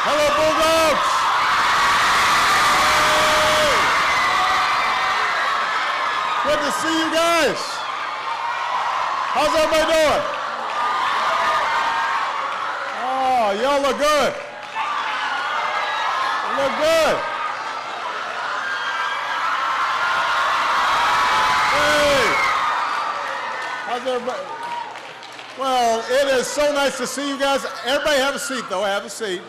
Hello, Bulldogs! Good to see you guys. How's everybody doing? Oh, y'all look good. You look good. Hey, how's everybody? Well, it is so nice to see you guys. Everybody have a seat, though. Have a seat.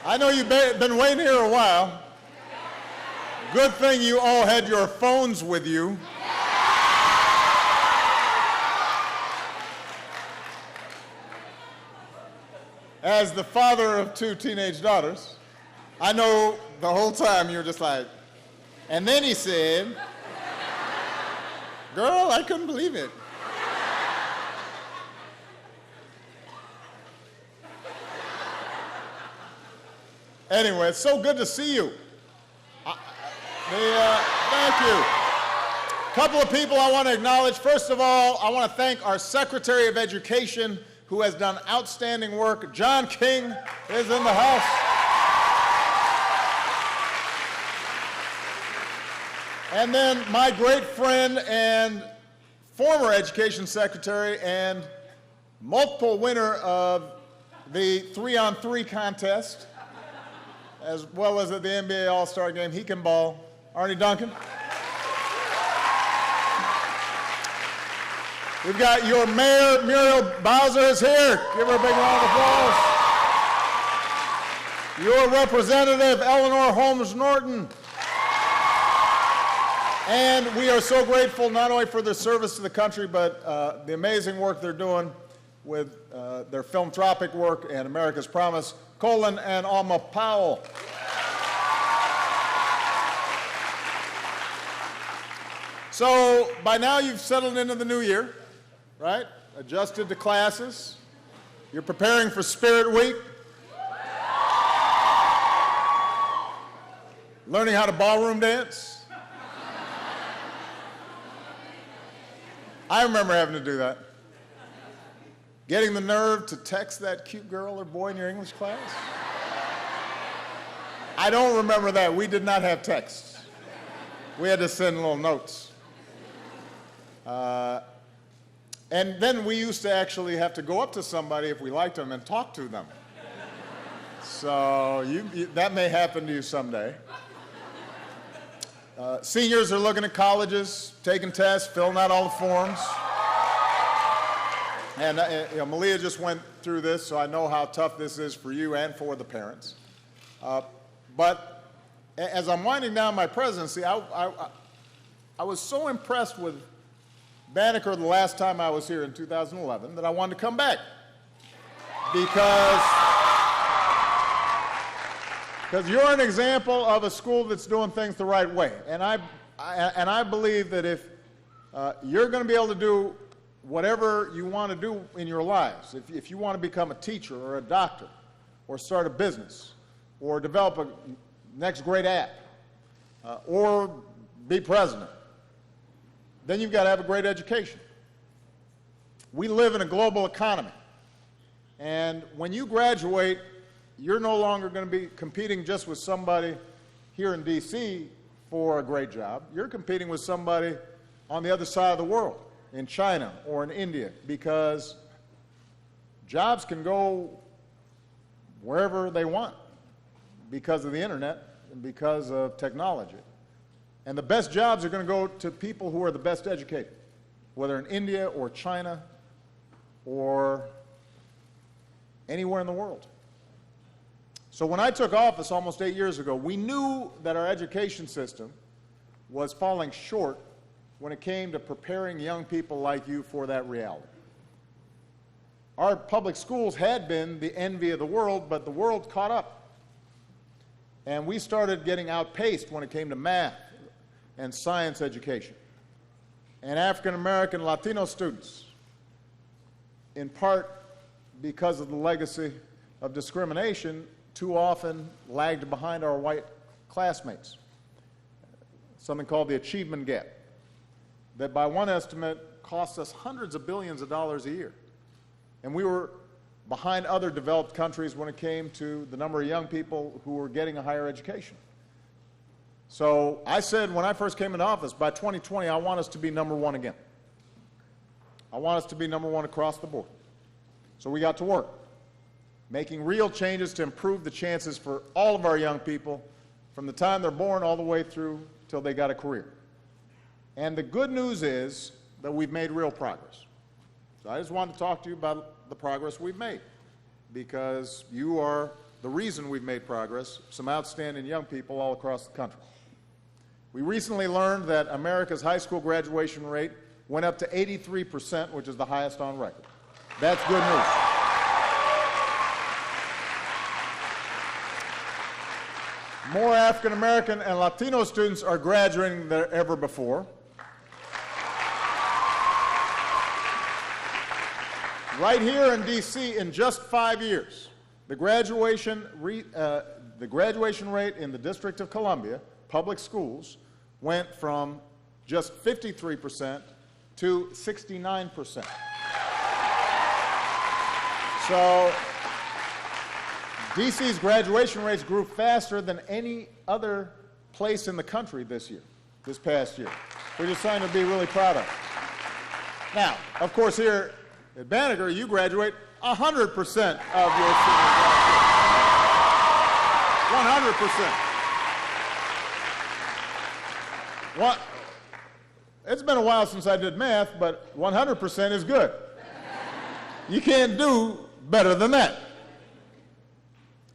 I know you've been waiting here a while. Good thing you all had your phones with you. As the father of 2 teenage daughters, I know the whole time you were just like, and then he said, girl, I couldn't believe it. Anyway, it's so good to see you. Thank you. A couple of people I want to acknowledge. First of all, I want to thank our Secretary of Education, who has done outstanding work. John King is in the house. And then my great friend and former Education Secretary and multiple winner of the 3-on-3 contest, as well as at the NBA All-Star Game, he can ball, Arne Duncan. We've got your mayor, Muriel Bowser, is here. Give her a big round of applause. Your representative, Eleanor Holmes Norton. And we are so grateful not only for their service to the country, but the amazing work they're doing with their philanthropic work and America's Promise, Colin and Alma Powell. So by now you've settled into the new year, right? Adjusted to classes. You're preparing for Spirit Week. Learning how to ballroom dance. I remember having to do that. Getting the nerve to text that cute girl or boy in your English class. I don't remember that. We did not have texts. We had to send little notes. And then we used to actually have to go up to somebody if we liked them and talk to them. So that may happen to you someday. Seniors are looking at colleges, taking tests, filling out all the forms. And Malia just went through this, so I know how tough this is for you and for the parents. But as I'm winding down my presidency, I was so impressed with Banneker the last time I was here in 2011 that I wanted to come back. Because you're an example of a school that's doing things the right way. And I believe that if you're going to be able to do whatever you want to do in your lives, if you want to become a teacher or a doctor or start a business or develop a next great app or be president, then you've got to have a great education. We live in a global economy. And when you graduate, you're no longer going to be competing just with somebody here in D.C. for a great job. You're competing with somebody on the other side of the world, in China or in India, because jobs can go wherever they want because of the internet and because of technology. And the best jobs are going to go to people who are the best educated, whether in India or China or anywhere in the world. So when I took office almost 8 years ago, we knew that our education system was falling short when it came to preparing young people like you for that reality. Our public schools had been the envy of the world, but the world caught up. And we started getting outpaced when it came to math and science education. And African American Latino students, in part because of the legacy of discrimination, too often lagged behind our white classmates. Something called the achievement gap, that by one estimate costs us hundreds of billions of dollars a year. And we were behind other developed countries when it came to the number of young people who were getting a higher education. So I said when I first came into office, by 2020, I want us to be number one again. I want us to be number one across the board. So we got to work, making real changes to improve the chances for all of our young people from the time they're born all the way through till they got a career. And the good news is that we've made real progress. So I just wanted to talk to you about the progress we've made, because you are the reason we've made progress, some outstanding young people all across the country. We recently learned that America's high school graduation rate went up to 83%, which is the highest on record. That's good news. More African American and Latino students are graduating than ever before. Right here in D.C., in just 5 years, the graduation rate in the District of Columbia public schools went from just 53% to 69%. So D.C.'s graduation rates grew faster than any other place in the country this past year. We're just trying to be really proud of it. Now, of course, here at Banneker, you graduate 100% of your students. 100%. It's been a while since I did math, but 100% is good. You can't do better than that.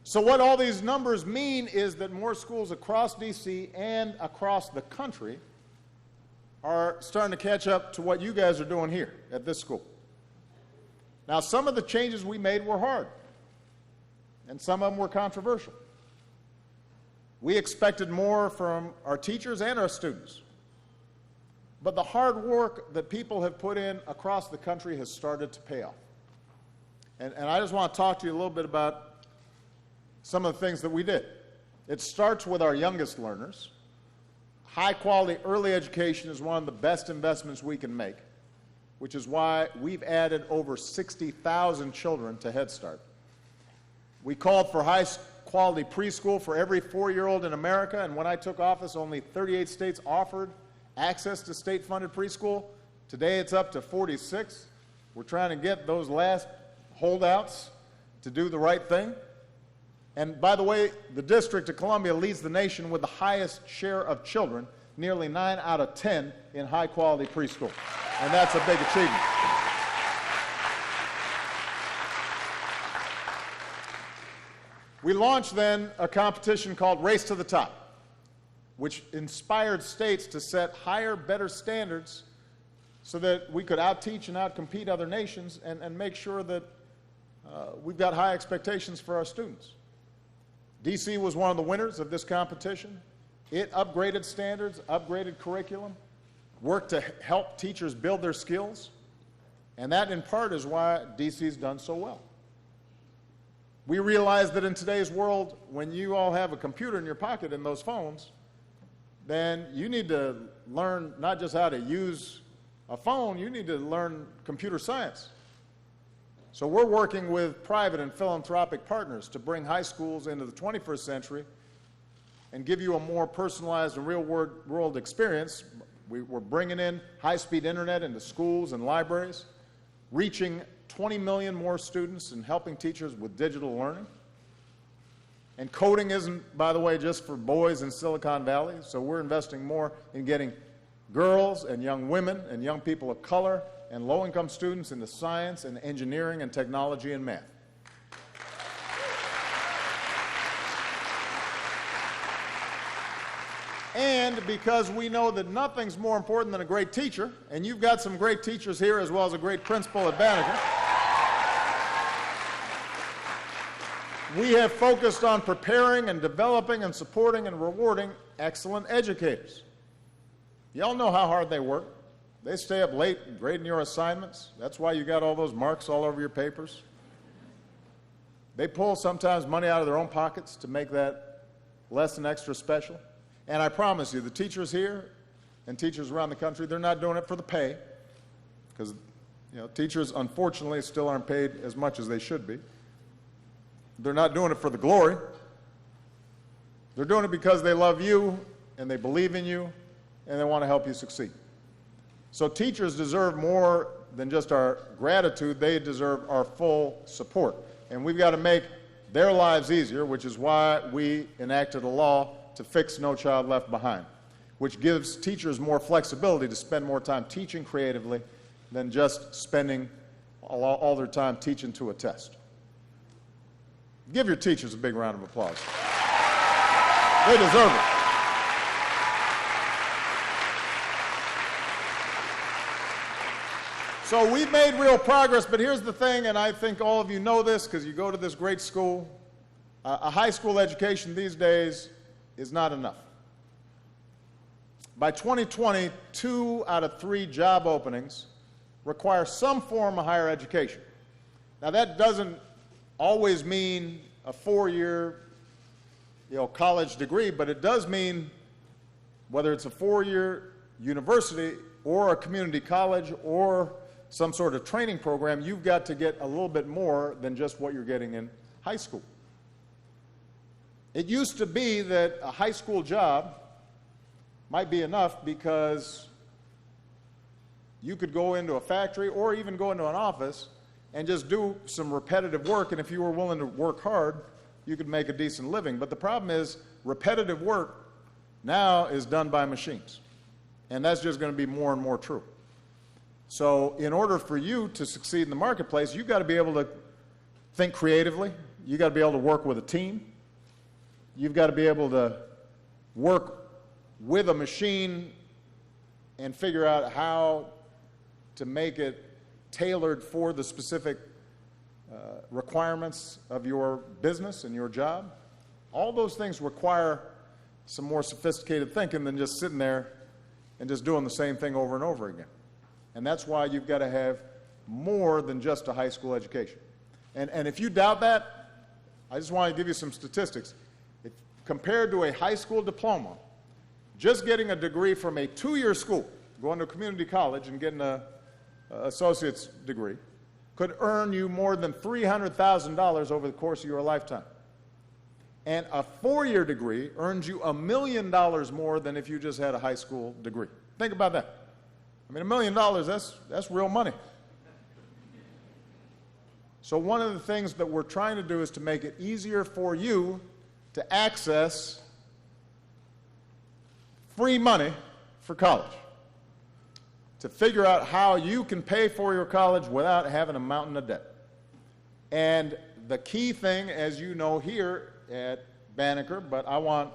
So what all these numbers mean is that more schools across D.C. and across the country are starting to catch up to what you guys are doing here at this school. Now, some of the changes we made were hard, and some of them were controversial. We expected more from our teachers and our students, but the hard work that people have put in across the country has started to pay off. And I just want to talk to you a little bit about some of the things that we did. It starts with our youngest learners. High-quality early education is one of the best investments we can make, which is why we've added over 60,000 children to Head Start. We called for high-quality preschool for every 4-year-old in America, and when I took office, only 38 states offered access to state-funded preschool. Today, it's up to 46. We're trying to get those last holdouts to do the right thing. And by the way, the District of Columbia leads the nation with the highest share of children, nearly 9 out of 10 in high-quality preschool. And that's a big achievement. We launched then a competition called Race to the Top, which inspired states to set higher, better standards so that we could out-teach and out-compete other nations and make sure that we've got high expectations for our students. D.C. was one of the winners of this competition. It upgraded standards, upgraded curriculum, worked to help teachers build their skills, and that in part is why D.C.'s done so well. We realize that in today's world, when you all have a computer in your pocket and those phones, then you need to learn not just how to use a phone, you need to learn computer science. So we're working with private and philanthropic partners to bring high schools into the 21st century and give you a more personalized and real-world experience. We're bringing in high-speed internet into schools and libraries, reaching 20 million more students and helping teachers with digital learning. And coding isn't, by the way, just for boys in Silicon Valley, so we're investing more in getting girls and young women and young people of color and low-income students into science and engineering and technology and math. And because we know that nothing's more important than a great teacher, and you've got some great teachers here as well as a great principal at Banneker, we have focused on preparing and developing and supporting and rewarding excellent educators. You all know how hard they work. They stay up late grading your assignments. That's why you got all those marks all over your papers. They pull sometimes money out of their own pockets to make that lesson extra special. And I promise you, the teachers here and teachers around the country, they're not doing it for the pay. because teachers, unfortunately, still aren't paid as much as they should be. They're not doing it for the glory. They're doing it because they love you, and they believe in you, and they want to help you succeed. So teachers deserve more than just our gratitude. They deserve our full support. And we've got to make their lives easier, which is why we enacted a law to fix No Child Left Behind, which gives teachers more flexibility to spend more time teaching creatively than just spending all their time teaching to a test. Give your teachers a big round of applause. They deserve it. So we've made real progress, but here's the thing, and I think all of you know this because you go to this great school. A high school education these days is not enough. By 2020, 2 out of 3 job openings require some form of higher education. Now that doesn't always mean a 4-year college degree, but it does mean whether it's a 4-year university or a community college or some sort of training program, you've got to get a little bit more than just what you're getting in high school. It used to be that a high school job might be enough because you could go into a factory or even go into an office and just do some repetitive work, and if you were willing to work hard, you could make a decent living. But the problem is repetitive work now is done by machines, and that's just going to be more and more true. So in order for you to succeed in the marketplace, you've got to be able to think creatively. You've got to be able to work with a team. You've got to be able to work with a machine and figure out how to make it tailored for the specific requirements of your business and your job. All those things require some more sophisticated thinking than just sitting there and just doing the same thing over and over again. And that's why you've got to have more than just a high school education. And if you doubt that, I just want to give you some statistics. Compared to a high school diploma, just getting a degree from a 2-year school, going to a community college and getting an associate's degree, could earn you more than $300,000 over the course of your lifetime. And a 4-year degree earns you $1 million more than if you just had a high school degree. Think about that. I mean, $1 million, that's real money. So one of the things that we're trying to do is to make it easier for you to access free money for college, to figure out how you can pay for your college without having a mountain of debt. And the key thing, as you know here at Banneker, but I want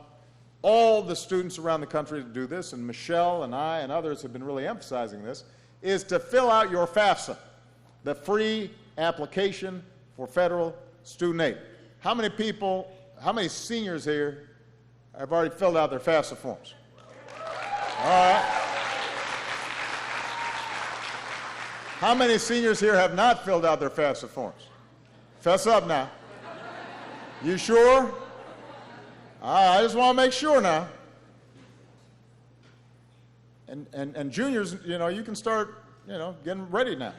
all the students around the country to do this, and Michelle and I and others have been really emphasizing this, is to fill out your FAFSA, the free application for federal student aid. How many seniors here have already filled out their FAFSA forms? All right. How many seniors here have not filled out their FAFSA forms? Fess up now. You sure? I just want to make sure now. And juniors, you can start, getting ready now.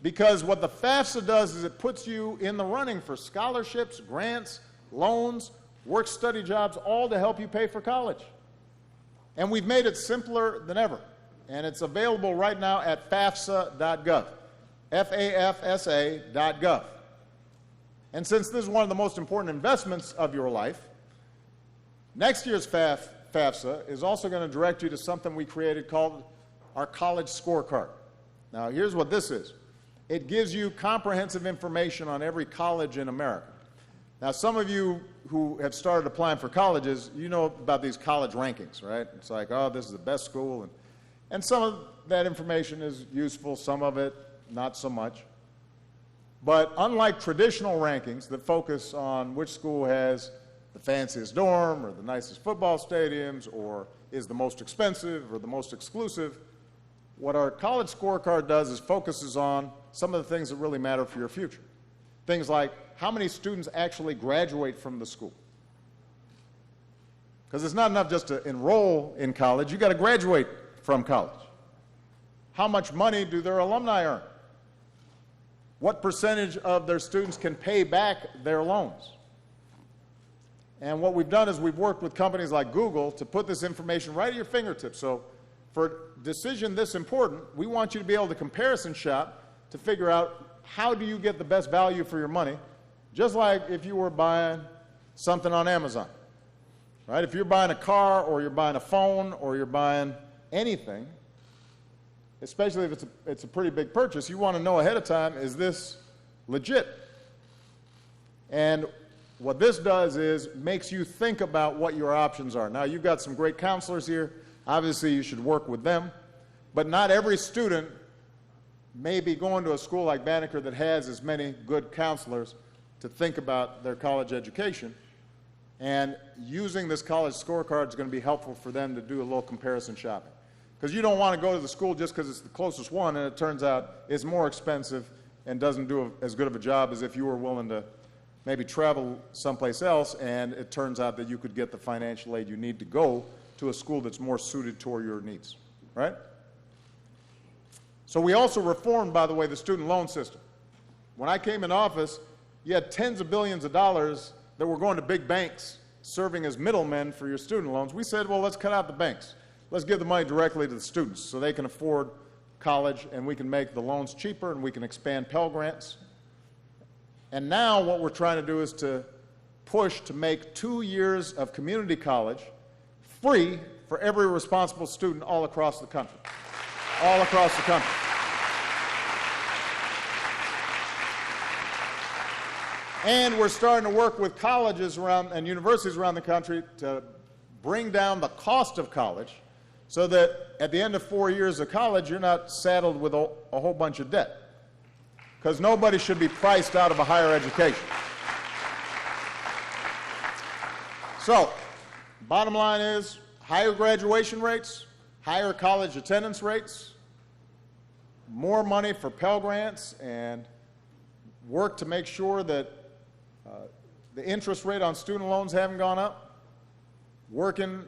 Because what the FAFSA does is it puts you in the running for scholarships, grants, loans, work-study jobs, all to help you pay for college. And we've made it simpler than ever. And it's available right now at FAFSA.gov, FAFSA.gov. And since this is one of the most important investments of your life, next year's FAFSA is also going to direct you to something we created called our College Scorecard. Now, here's what this is. It gives you comprehensive information on every college in America. Now, some of you who have started applying for colleges, you know about these college rankings, right? It's like, oh, this is the best school. And some of that information is useful, some of it not so much. But unlike traditional rankings that focus on which school has the fanciest dorm or the nicest football stadiums or is the most expensive or the most exclusive, what our College Scorecard does is focuses on some of the things that really matter for your future. Things like how many students actually graduate from the school. Because it's not enough just to enroll in college, you've got to graduate from college. how much money do their alumni earn? What percentage of their students can pay back their loans? And what we've done is we've worked with companies like Google to put this information right at your fingertips. So for a decision this important, we want you to be able to comparison shop to figure out how do you get the best value for your money, just like if you were buying something on Amazon. Right? If you're buying a car or you're buying a phone or you're buying anything, especially if it's a pretty big purchase, you want to know ahead of time, is this legit? And what this does is makes you think about what your options are. Now, you've got some great counselors here. Obviously, you should work with them. But not every student may be going to a school like Banneker that has as many good counselors to think about their college education. And using this college scorecard is going to be helpful for them to do a little comparison shopping. Because you don't want to go to the school just because it's the closest one, and it turns out it's more expensive and doesn't do as good of a job as if you were willing to maybe travel someplace else, and it turns out that you could get the financial aid you need to go to a school that's more suited toward your needs, right? So we also reformed, by the way, the student loan system. When I came in office, you had tens of billions of dollars that were going to big banks serving as middlemen for your student loans. We said, well, let's cut out the banks. Let's give the money directly to the students so they can afford college, and we can make the loans cheaper, and we can expand Pell Grants. And now what we're trying to do is to push to make 2 years of community college free for every responsible student all across the country. All across the country. And we're starting to work with colleges around and universities around the country to bring down the cost of college so that at the end of 4 years of college, you're not saddled with a whole bunch of debt. Because nobody should be priced out of a higher education. So, bottom line is higher graduation rates, higher college attendance rates, more money for Pell Grants, and work to make sure that the interest rate on student loans haven't gone up, working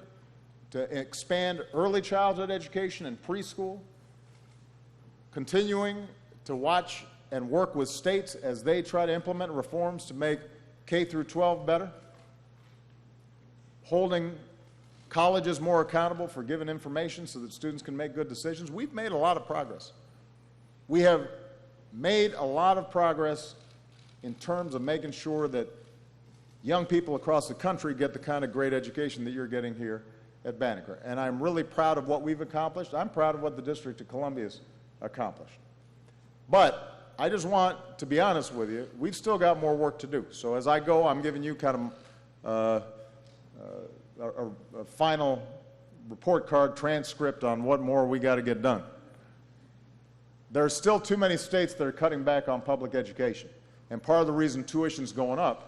to expand early childhood education and preschool, continuing to watch and work with states as they try to implement reforms to make K through 12 better, holding colleges more accountable for giving information so that students can make good decisions. We've made a lot of progress. We have made a lot of progress in terms of making sure that young people across the country get the kind of great education that you're getting here at Banneker. And I'm really proud of what we've accomplished. I'm proud of what the District of Columbia's accomplished. But I just want to be honest with you, we've still got more work to do. So as I go, I'm giving you kind of a final report card transcript on what more we got to get done. There are still too many states that are cutting back on public education. And part of the reason tuition's going up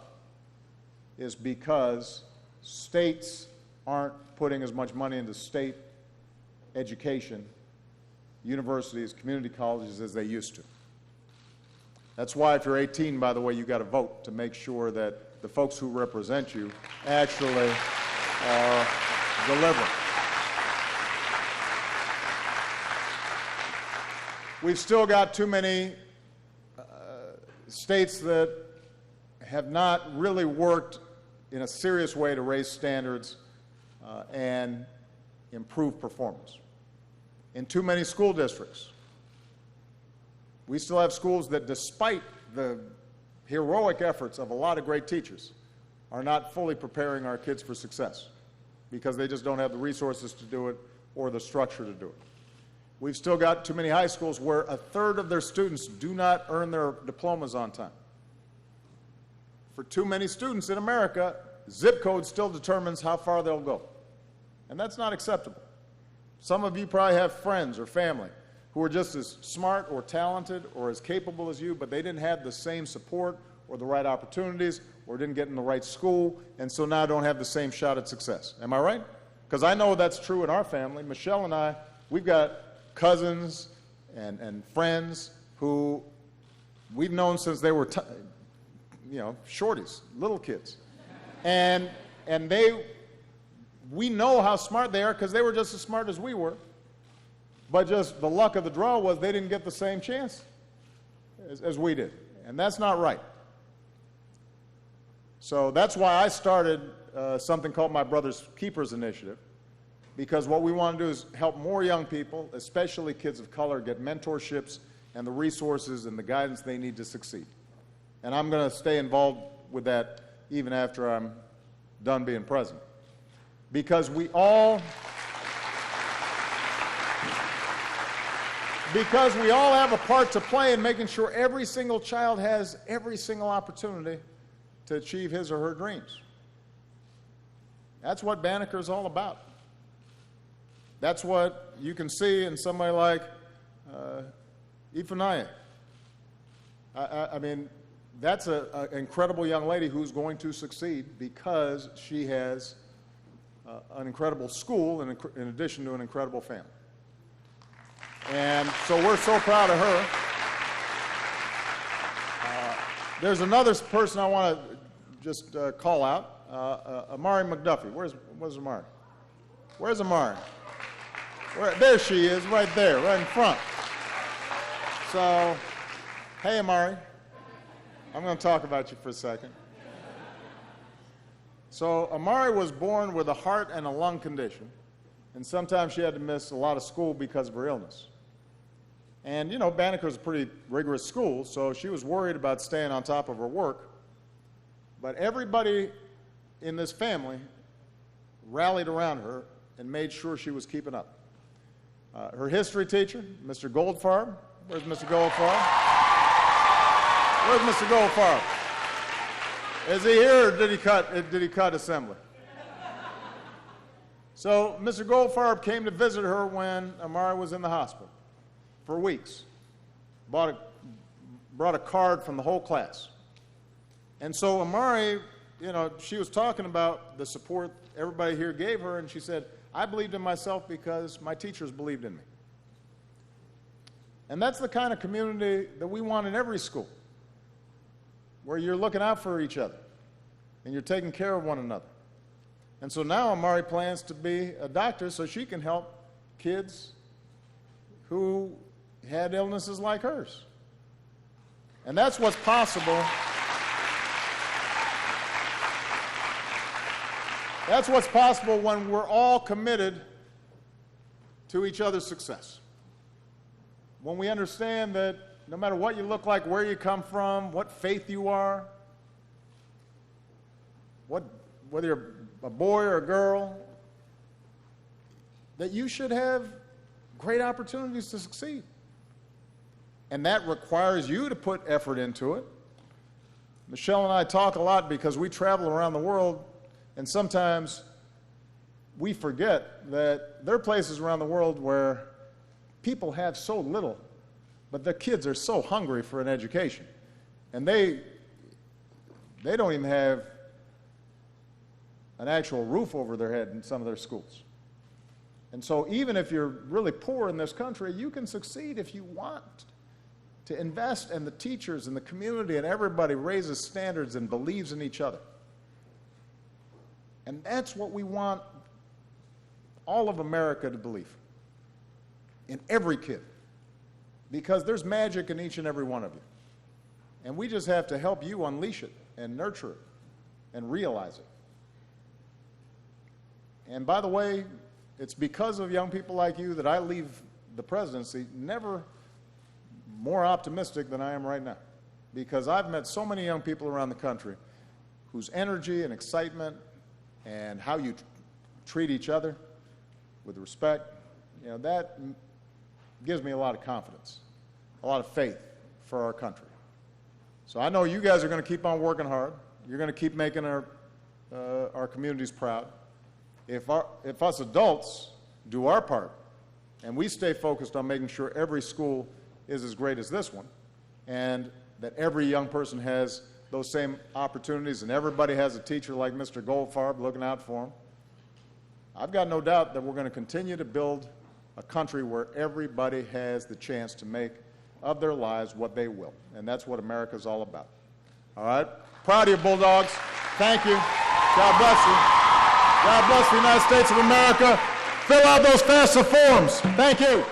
is because states aren't putting as much money into state education, universities, community colleges as they used to. That's why if you're 18, by the way, you've got to vote to make sure that the folks who represent you actually are delivering. We've still got too many states that have not really worked in a serious way to raise standards and improve performance. In too many school districts, we still have schools that, despite the heroic efforts of a lot of great teachers, are not fully preparing our kids for success because they just don't have the resources to do it or the structure to do it. We've still got too many high schools where a third of their students do not earn their diplomas on time. For too many students in America, zip code still determines how far they'll go. And that's not acceptable. Some of you probably have friends or family who are just as smart or talented or as capable as you, but they didn't have the same support or the right opportunities or didn't get in the right school, and so now don't have the same shot at success. Am I right? Because I know that's true in our family. Michelle and I, we've got cousins and friends who we've known since they were, shorties, little kids. And we know how smart they are because they were just as smart as we were. But just the luck of the draw was they didn't get the same chance as we did. And that's not right. So that's why I started something called my Brother's Keepers Initiative, because what we want to do is help more young people, especially kids of color, get mentorships and the resources and the guidance they need to succeed. And I'm going to stay involved with that even after I'm done being president. Because we all have a part to play in making sure every single child has every single opportunity to achieve his or her dreams. That's what Banneker is all about. That's what you can see in somebody like Ifunanya. I mean, that's an incredible young lady who's going to succeed because she has an incredible school in addition to an incredible family. And so we're so proud of her. There's another person I want to just call out, Amari McDuffie. Where's Amari? Where's Amari? There she is, right there, right in front. So, hey, Amari. I'm going to talk about you for a second. So, Amari was born with a heart and a lung condition, and sometimes she had to miss a lot of school because of her illness. And, you know, Banneker's a pretty rigorous school, so she was worried about staying on top of her work. But everybody in this family rallied around her and made sure she was keeping up. Her history teacher, Mr. Goldfarb. Where's Mr. Goldfarb? Where's Mr. Goldfarb? Is he here, or did he cut assembly? So Mr. Goldfarb came to visit her when Amari was in the hospital for weeks. Brought a card from the whole class. And so Amari, you know, she was talking about the support everybody here gave her, and she said, I believed in myself because my teachers believed in me. And that's the kind of community that we want in every school, where you're looking out for each other and you're taking care of one another. And so now Amari plans to be a doctor so she can help kids who had illnesses like hers. And that's what's possible. That's what's possible when we're all committed to each other's success. When we understand that no matter what you look like, where you come from, what faith you are, whether you're a boy or a girl, that you should have great opportunities to succeed. And that requires you to put effort into it. Michelle and I talk a lot because we travel around the world, and sometimes we forget that there are places around the world where people have so little, but their kids are so hungry for an education. And they don't even have an actual roof over their head in some of their schools. And so even if you're really poor in this country, you can succeed if you want to invest, and the teachers and the community and everybody raises standards and believes in each other. And that's what we want all of America to believe in every kid, because there's magic in each and every one of you. And we just have to help you unleash it and nurture it and realize it. And by the way, it's because of young people like you that I leave the presidency never more optimistic than I am right now, because I've met so many young people around the country whose energy and excitement and how you treat each other with respect, you know, that gives me a lot of confidence, a lot of faith for our country. So I know you guys are going to keep on working hard. You're going to keep making our communities proud. If us adults do our part and we stay focused on making sure every school is as great as this one, and that every young person has those same opportunities, and everybody has a teacher like Mr. Goldfarb looking out for them, I've got no doubt that we're going to continue to build a country where everybody has the chance to make of their lives what they will. And that's what America's all about. All right? Proud of you, Bulldogs. Thank you. God bless you. God bless the United States of America. Fill out those FAFSA forms. Thank you.